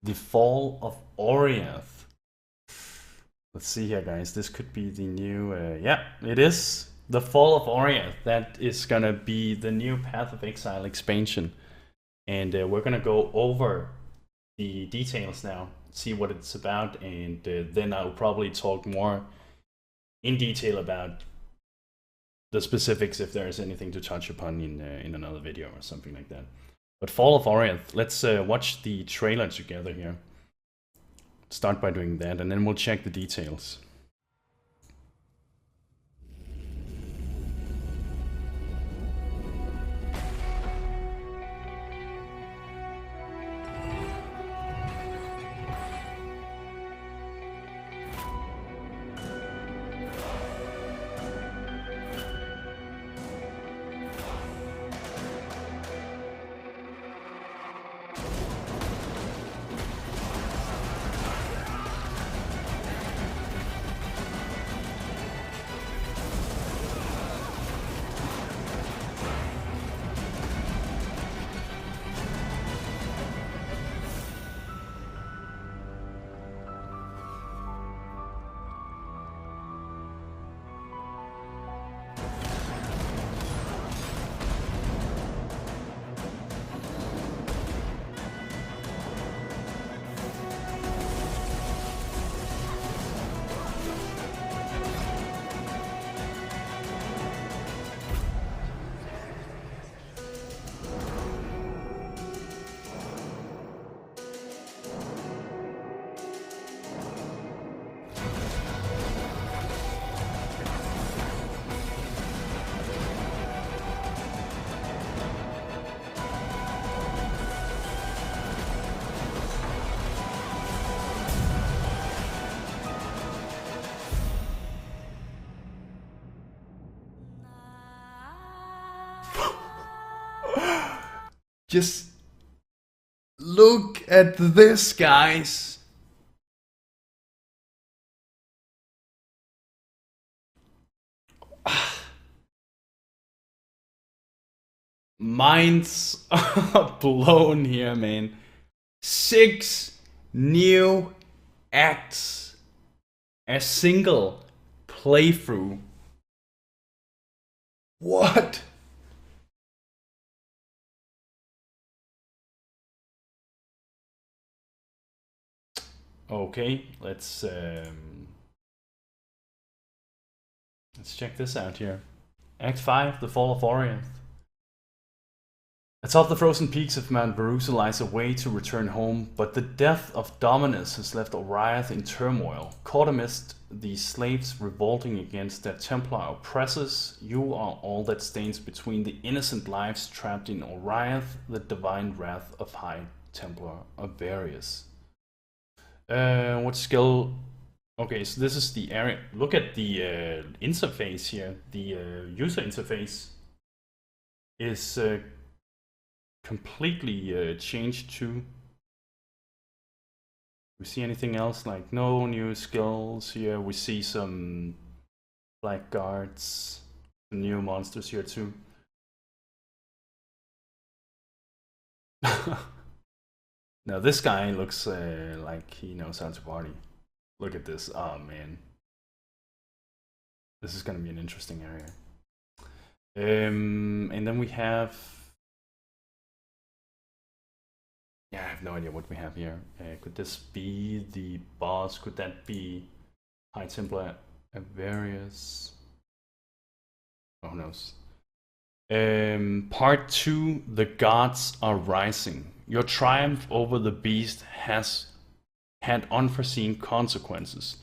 The Fall of Oriath. Let's see here, guys. This could be the new... yeah, it is. The Fall of Oriath. That is gonna be the new Path of Exile expansion. And we're gonna go over the details now, see what it's about, and then I'll probably talk more in detail about the specifics if there is anything to touch upon in another video or something like that. But Fall of Oriath, let's watch the trailer together here. Start by doing that, and then we'll check the details. Just look at this, guys. Minds are blown here, man. 6 new acts. A single playthrough. What? Okay, let's check this out here. Act 5, The Fall of Oriath. Atop the frozen peaks of Mount Verusa lies a way to return home, but the death of Dominus has left Oriath in turmoil. Caught amidst the slaves revolting against their Templar oppressors, you are all that stands between the innocent lives trapped in Oriath, the divine wrath of High Templar Avarius. What skill? Okay, so this is the area. Look at the interface here. The user interface is completely changed too. We see anything else? Like no new skills here. We see some blackguards, some new monsters here too. Now this guy looks like he knows how to party. Look at this. Oh man. This is gonna be an interesting area. And then we have... yeah, I have no idea what we have here. Could this be the boss? Could that be High Templar Avarius? Oh, who knows? Part 2, The Gods Are Rising. Your triumph over the beast has had unforeseen consequences.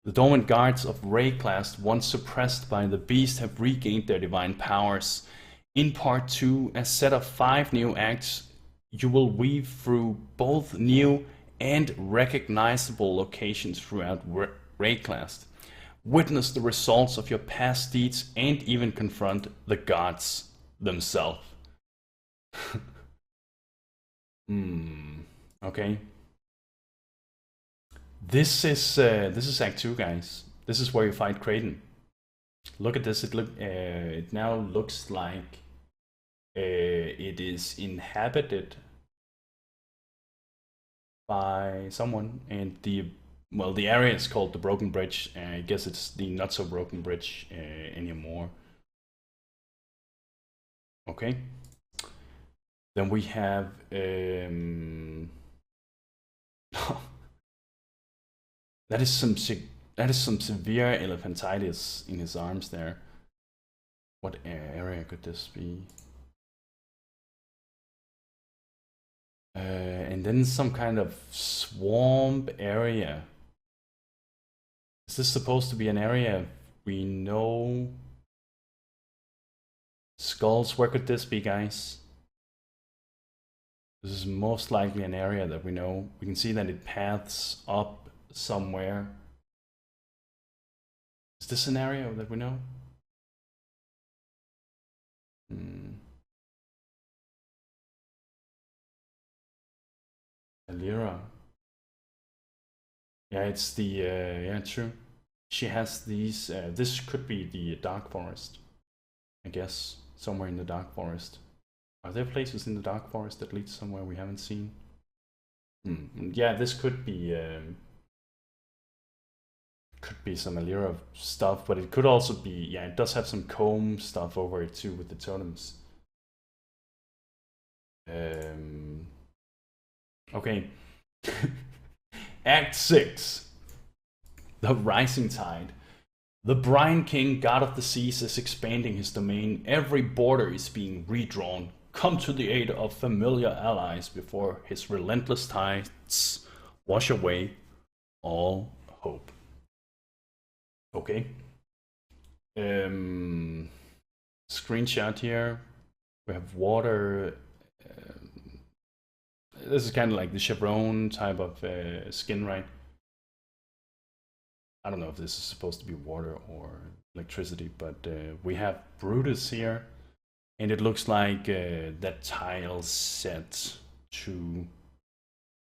The dormant guards of Wraeclast, once suppressed by the beast, have regained their divine powers. In Part 2, a set of 5 new acts, you will weave through both new and recognizable locations throughout Wraeclast. Witness the results of your past deeds and even confront the gods themselves. Okay. This is Act 2, guys. This is where you fight Kraden. Look at this. It now looks like it is inhabited by someone, and the area is called the Broken Bridge. I guess it's the not so broken bridge anymore. Okay. Then we have that is some severe elephantitis in his arms there. What area could this be? And then some kind of swamp area. Is this supposed to be an area we know? Skulls, where could this be, guys? This is most likely an area that we know. We can see that it paths up somewhere. Is this an area that we know? Alira. Yeah, it's the, yeah, true. She has these, this could be the Dark Forest, I guess, somewhere in the Dark Forest. Are there places in the Dark Forest that lead somewhere we haven't seen? Yeah, this could be some Alira stuff, but it could also be, yeah, it does have some comb stuff over it too with the totems. Okay. Act 6. The Rising Tide. The Brine King, god of the seas, is expanding his domain. Every border is being redrawn. Come to the aid of familiar allies before his relentless tides wash away all hope. Okay. Screenshot here. We have water. This is kind of like the chevron type of skin, right? I don't know if this is supposed to be water or electricity, but we have Brutus here, and it looks like that tile set to...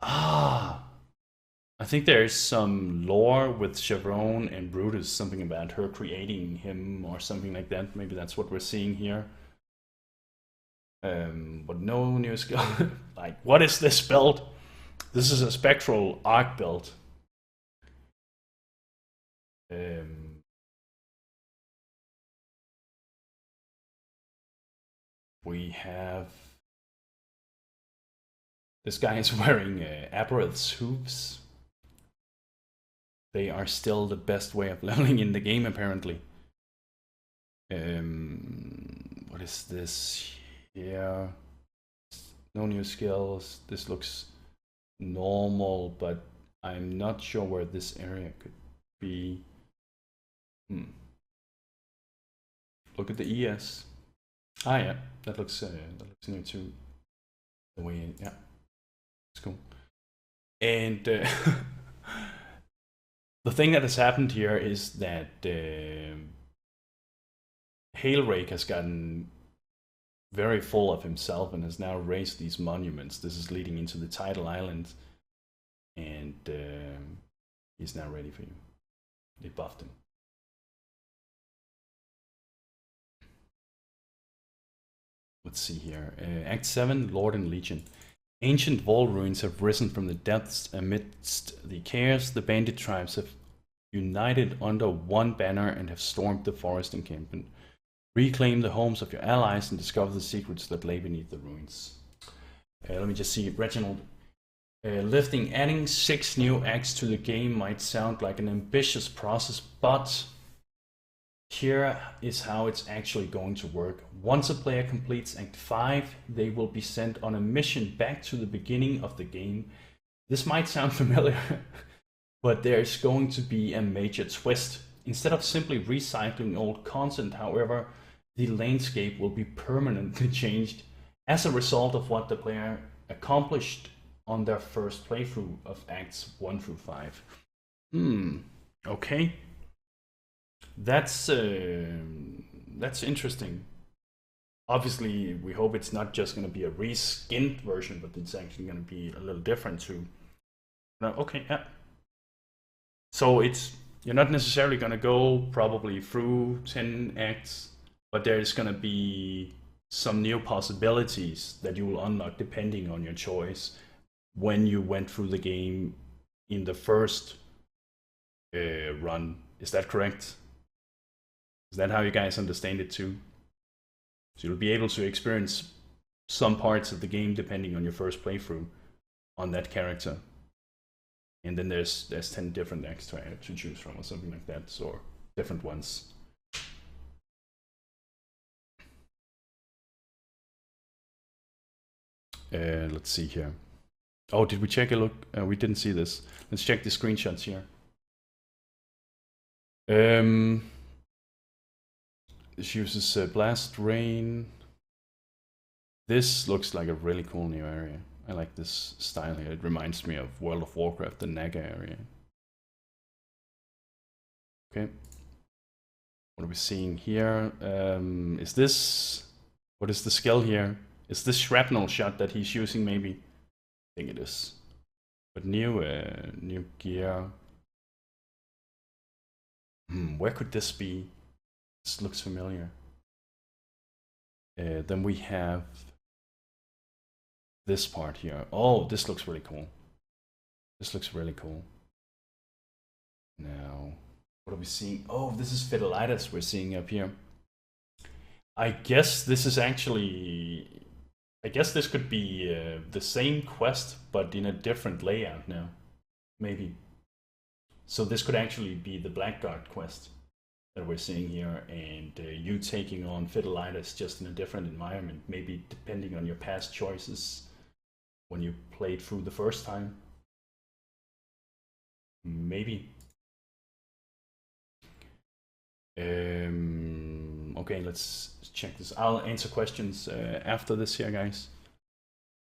I think there's some lore with Chevron and Brutus, something about her creating him or something like that. Maybe that's what we're seeing here. But no new skill. Like, what is this build? This is a spectral arc build. We have... This guy is wearing Aberrath's hooves. They are still the best way of leveling in the game, apparently. What is this here? No new skills. This looks normal, but I'm not sure where this area could be. Look at the ES. Ah, yeah, that looks new too. The way, yeah, it's cool. And the thing that has happened here is that Hailrake has gotten very full of himself and has now raised these monuments. This is leading into the tidal island, and he's now ready for you. They buffed him. Let's see here. Act 7, Lord and Legion. Ancient wall ruins have risen from the depths amidst the chaos. The bandit tribes have united under one banner and have stormed the forest encampment. Reclaim the homes of your allies and discover the secrets that lay beneath the ruins. Let me just see, Reginald. Adding 6 new acts to the game might sound like an ambitious process, but here is how it's actually going to work. Once a player completes Act 5, they will be sent on a mission back to the beginning of the game. This might sound familiar, but there's going to be a major twist. Instead of simply recycling old content, however, the landscape will be permanently changed as a result of what the player accomplished on their first playthrough of Acts 1 through 5. Okay. That's interesting. Obviously, we hope it's not just going to be a reskinned version, but it's actually going to be a little different too. Okay, yeah. So you're not necessarily going to go probably through 10 acts, but there's going to be some new possibilities that you will unlock depending on your choice. when you went through the game in the first run. Is that correct? Is that how you guys understand it too? So you'll be able to experience some parts of the game depending on your first playthrough on that character. And then there's 10 different acts to choose from or something like that, or different ones. Let's see here. Oh, did we check a look? We didn't see this. Let's check the screenshots here. This uses Blast Rain. This looks like a really cool new area. I like this style here. It reminds me of World of Warcraft, the Naga area. Okay. What are we seeing here? Is this... What is the skill here? Is this shrapnel shot that he's using maybe? I think it is. But new gear. Where could this be? This looks familiar. Then we have this part here. Oh, this looks really cool. This looks really cool. Now, what are we seeing? Oh, this is Fidelitas we're seeing up here. I guess this is actually... I guess this could be the same quest, but in a different layout now. Maybe. So this could actually be the Blackguard quest that we're seeing here, and you taking on Fidelitas just in a different environment, maybe depending on your past choices when you played through the first time. Maybe. Okay, let's check this. I'll answer questions after this here, guys.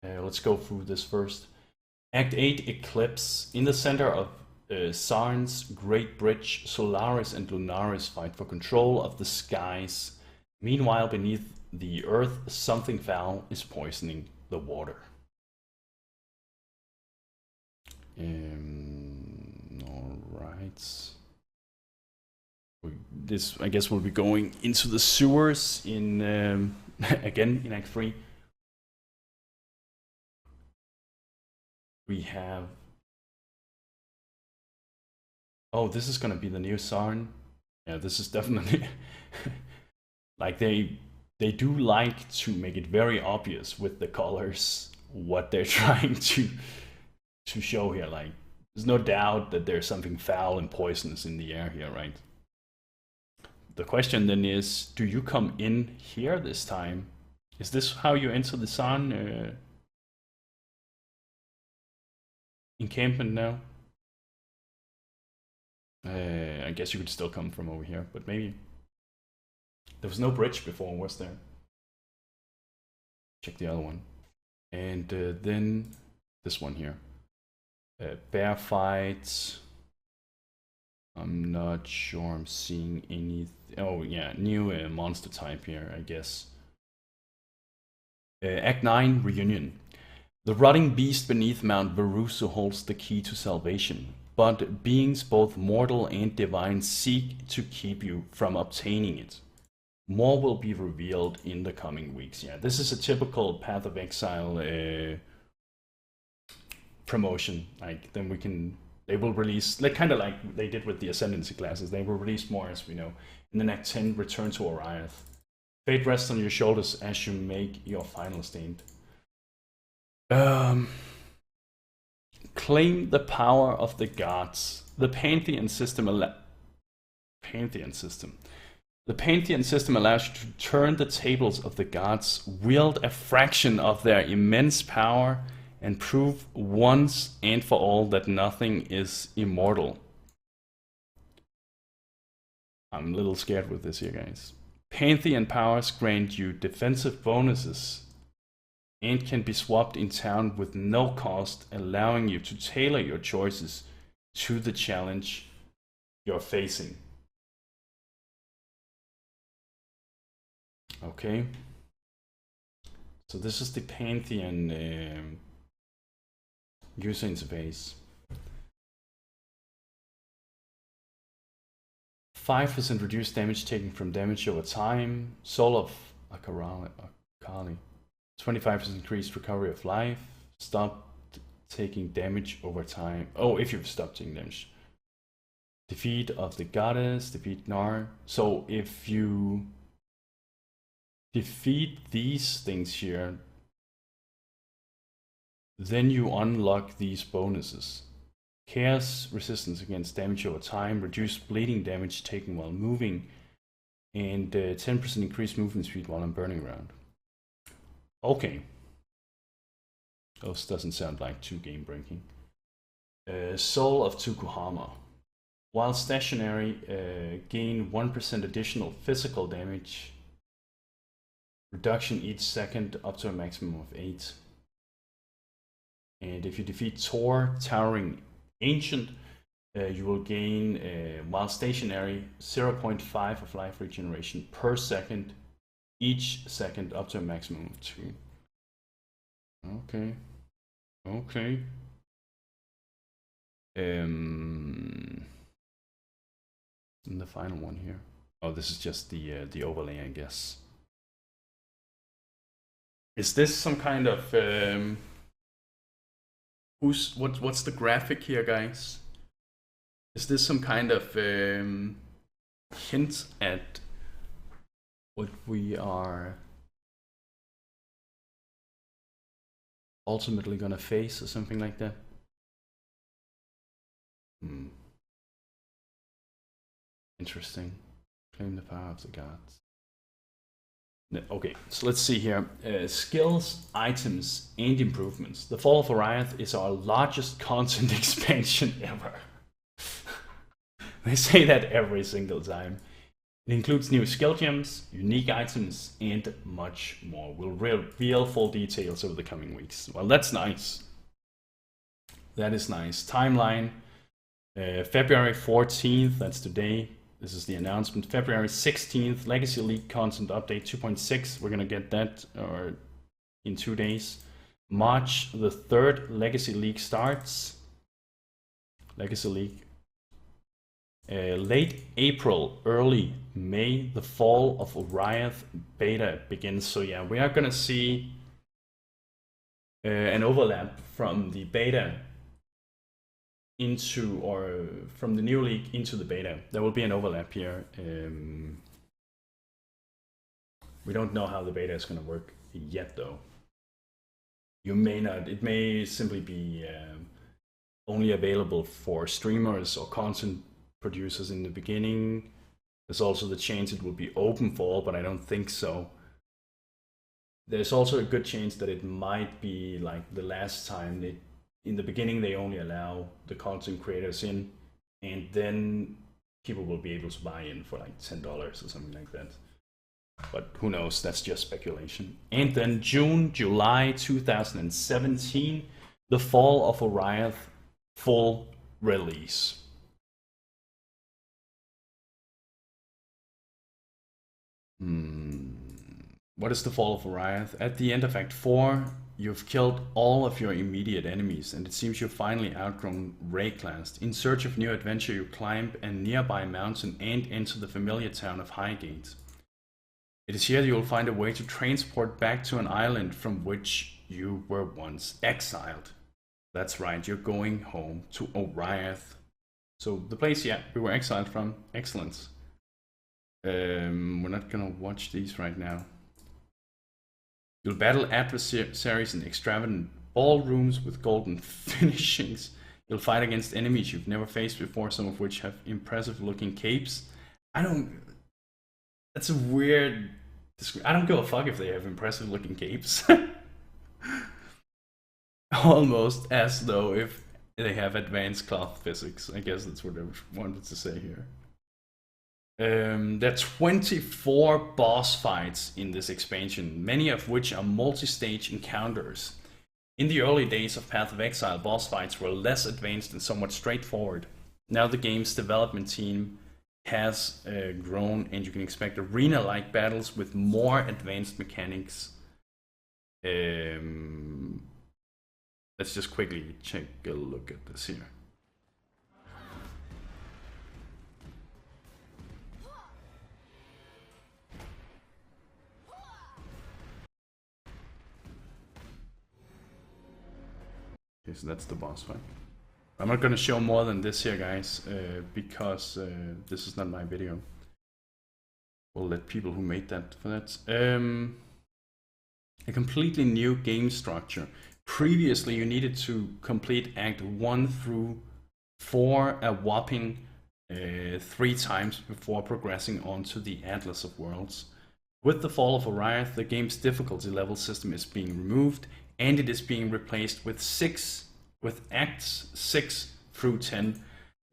Let's go through this first. Act 8 Eclipse. In the center of Sarn's Great Bridge, Solaris and Lunaris fight for control of the skies. Meanwhile, beneath the earth, something foul is poisoning the water. Alright. This, I guess, will be going into the sewers in again in Act 3. We have... Oh, this is gonna be the new Sarn. Yeah, this is definitely like they do like to make it very obvious with the colors what they're trying to show here. Like, there's no doubt that there's something foul and poisonous in the air here, right? The question then is, do you come in here this time? Is this how you enter the Sarn encampment now? I guess you could still come from over here, but maybe. There was no bridge before, was there? Check the other one. And then this one here. Bear fights. I'm not sure I'm seeing any... Oh yeah, new monster type here, I guess. Act 9, Reunion. The rotting beast beneath Mount Verusu holds the key to salvation, but beings both mortal and divine seek to keep you from obtaining it. More will be revealed in the coming weeks. Yeah, this is a typical Path of Exile promotion. Like, then we can... They will release, like kind of like they did with the Ascendancy classes, they will release more, as we know. In the Act 10, Return to Oriath. Fate rests on your shoulders as you make your final stand. Claim the power of the gods. The Pantheon system allows you to turn the tables of the gods, wield a fraction of their immense power, and prove once and for all that nothing is immortal. I'm a little scared with this here, guys. Pantheon powers grant you defensive bonuses and can be swapped in town with no cost, allowing you to tailor your choices to the challenge you're facing. Okay. So this is the Pantheon user interface. 5% reduced damage taken from damage over time. Soul of Akali. 25% increased recovery of life. Stop taking damage over time. Oh, if you've stopped taking damage. Defeat of the goddess, defeat Nar. So if you defeat these things here, then you unlock these bonuses. Chaos resistance against damage over time, reduced bleeding damage taken while moving, and 10% increased movement speed while I'm burning around. Okay. This doesn't sound like too game breaking. Soul of Tukuhama. While stationary, gain 1% additional physical damage. Reduction each second up to a maximum of 8. And if you defeat Tor, Towering Ancient, you will gain, while stationary, 0.5 of life regeneration per second, each second up to a maximum of 2. Okay. Okay. And the final one here. Oh, this is just the overlay, I guess. Is this some kind of what's the graphic here, guys? Is this some kind of hint at what we are ultimately gonna face or something like that? Interesting. Claim the power of the gods. Okay, so let's see here. Skills, items, and improvements. The Fall of Oriath is our largest content expansion ever. They say that every single time. It includes new skill gems, unique items, and much more. We'll reveal full details over the coming weeks. Well, that's nice. That is nice. Timeline, February 14th, that's today. This is the announcement. February 16th, Legacy League content update 2.6. We're gonna get that in 2 days. March the 3rd, Legacy League starts. Legacy League. Late April, early May, the Fall of Oriath beta begins. So yeah, we are gonna see an overlap from the beta into, or from the new league into the beta. There will be an overlap here. We don't know how the beta is going to work yet, though. You may not. It may simply be only available for streamers or content producers in the beginning. There's also the chance it will be open for all, but I don't think so. There's also a good chance that it might be like the last time. In the beginning, they only allow the content creators in, and then people will be able to buy in for like $10 or something like that. But who knows? That's just speculation. And then July 2017, the Fall of Oriath full release. What is the Fall of Oriath? At the end of Act 4, you've killed all of your immediate enemies, and it seems you've finally outgrown Rayclast. In search of new adventure, you climb a nearby mountain and enter the familiar town of Highgate. It is here you'll find a way to transport back to an island from which you were once exiled. That's right, you're going home to Oriath. So the place, yeah, we were exiled from. Excellent. We're not gonna watch these right now. You'll battle adversaries in extravagant ballrooms with golden finishings. You'll fight against enemies you've never faced before, some of which have impressive looking capes. That's a weird... I don't give a fuck if they have impressive looking capes. Almost as though if they have advanced cloth physics. I guess that's what I wanted to say here. There are 24 boss fights in this expansion, many of which are multi-stage encounters. In the early days of Path of Exile, boss fights were less advanced and somewhat straightforward. Now the game's development team has grown, and you can expect arena-like battles with more advanced mechanics. Let's just quickly take a look at this here. so that's the boss fight. I'm not gonna show more than this here, guys, because this is not my video. We'll let people who made that for that. A completely new game structure. Previously, you needed to complete Act 1 through 4 a whopping 3 times before progressing on to the Atlas of Worlds. With the fall of Oriath, the game's difficulty level system is being removed, and it is being replaced with Acts 6 through 10.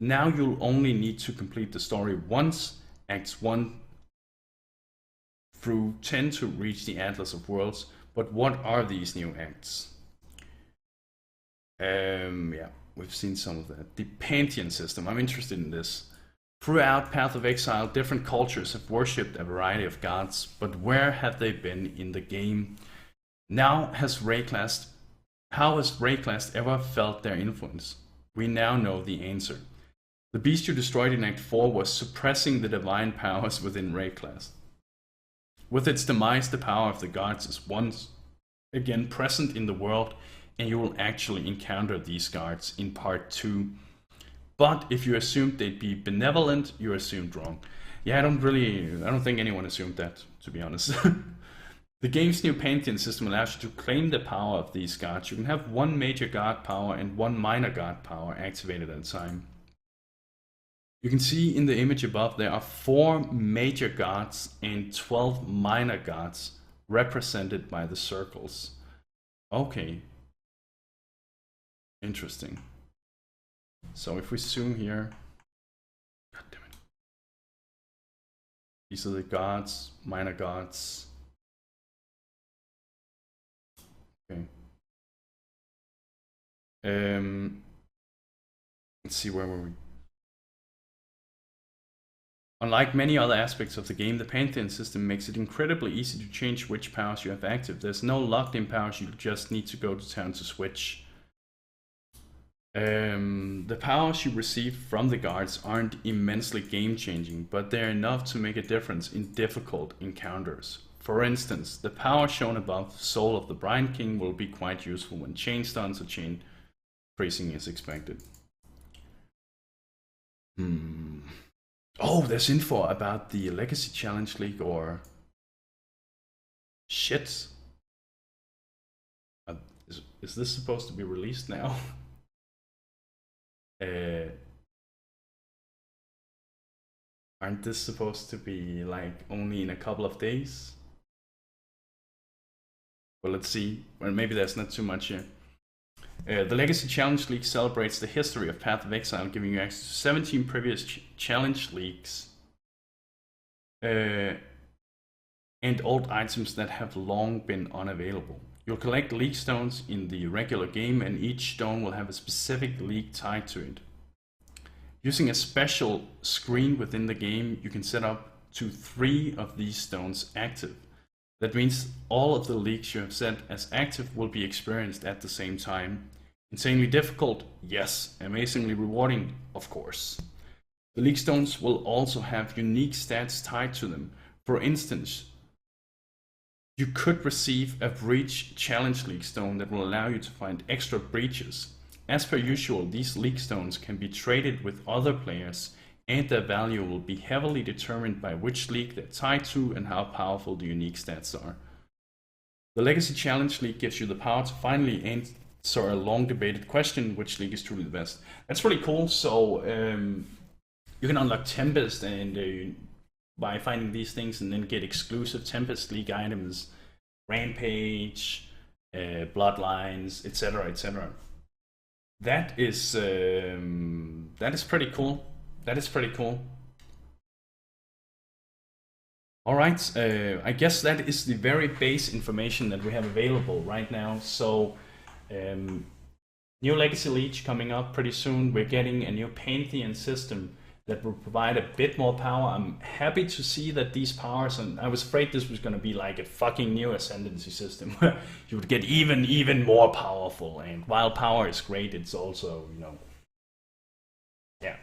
Now you'll only need to complete the story once, Acts 1 through 10 to reach the Atlas of Worlds. But what are these new acts? Yeah, we've seen some of that. The Pantheon system, I'm interested in this. Throughout Path of Exile, different cultures have worshipped a variety of gods, but where have they been in the game? How has Rayclast ever felt their influence? We now know the answer. The beast you destroyed in Act 4 was suppressing the divine powers within Rayclast. With its demise, the power of the gods is once again present in the world, and you will actually encounter these gods in part 2. But if you assumed they'd be benevolent, you assumed wrong. Yeah, I don't think anyone assumed that, to be honest. The game's new Pantheon system allows you to claim the power of these gods. You can have 1 major god power and 1 minor god power activated at a time. You can see in the image above there are 4 major gods and 12 minor gods represented by the circles. Okay. Interesting. So if we zoom here, god damn it. These are the gods, minor gods. Okay. Let's see, where were we? Unlike many other aspects of the game, the Pantheon system makes it incredibly easy to change which powers you have active. There's no locked-in powers, you just need to go to town to switch. The powers you receive from the guards aren't immensely game-changing, but they're enough to make a difference in difficult encounters. For instance, the power shown above, Soul of the Brine King, will be quite useful when chain stuns or chain freezing is expected. Oh, there's info about the Legacy Challenge League, or... Shit. Is this supposed to be released now? Aren't this supposed to be like only in a couple of days? Well, let's see. Well, maybe there's not too much here. The Legacy Challenge League celebrates the history of Path of Exile, giving you access to 17 previous challenge leagues and old items that have long been unavailable. You'll collect league stones in the regular game, and each stone will have a specific league tied to it. Using a special screen within the game, you can set up to 3 of these stones active. That means all of the leagues you have set as active will be experienced at the same time. Insanely difficult? Yes. Amazingly rewarding? Of course. The league stones will also have unique stats tied to them. For instance, you could receive a Breach Challenge League stone that will allow you to find extra breaches. As per usual, these league stones can be traded with other players, and their value will be heavily determined by which league they're tied to and how powerful the unique stats are. The Legacy Challenge League gives you the power to finally answer a long debated question: which league is truly the best? That's really cool. So you can unlock Tempest and by finding these things, and then get exclusive Tempest League items, Rampage, Bloodlines, etc., etc. That is pretty cool. That is pretty cool. All right, I guess that is the very base information that we have available right now. So, new Legacy League coming up pretty soon. We're getting a new Pantheon system that will provide a bit more power. I'm happy to see that these powers, and I was afraid this was going to be like a fucking new Ascendancy system where you would get even more powerful. And while power is great, it's also, you know, yeah,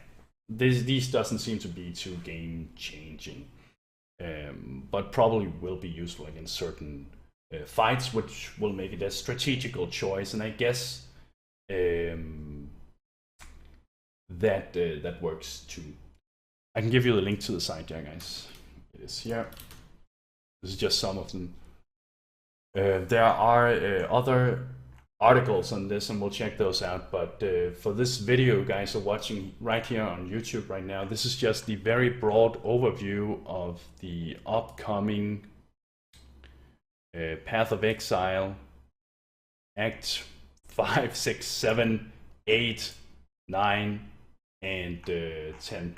these doesn't seem to be too game changing, but probably will be useful against certain fights, which will make it a strategical choice. And I guess that works too. I can give you the link to the site, yeah, guys. It is here. This is just some of them. There are other articles on this, and we'll check those out. But for this video, guys are watching right here on YouTube right now, this is just the very broad overview of the upcoming Path of Exile Act 5, 6, 7, 8, 9, and 10.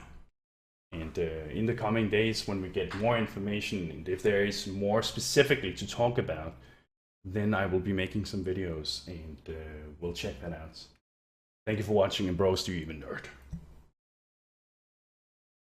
And in the coming days, when we get more information, and if there is more specifically to talk about, then I will be making some videos, and we'll check that out. Thank you for watching, and bros, do you even nerd?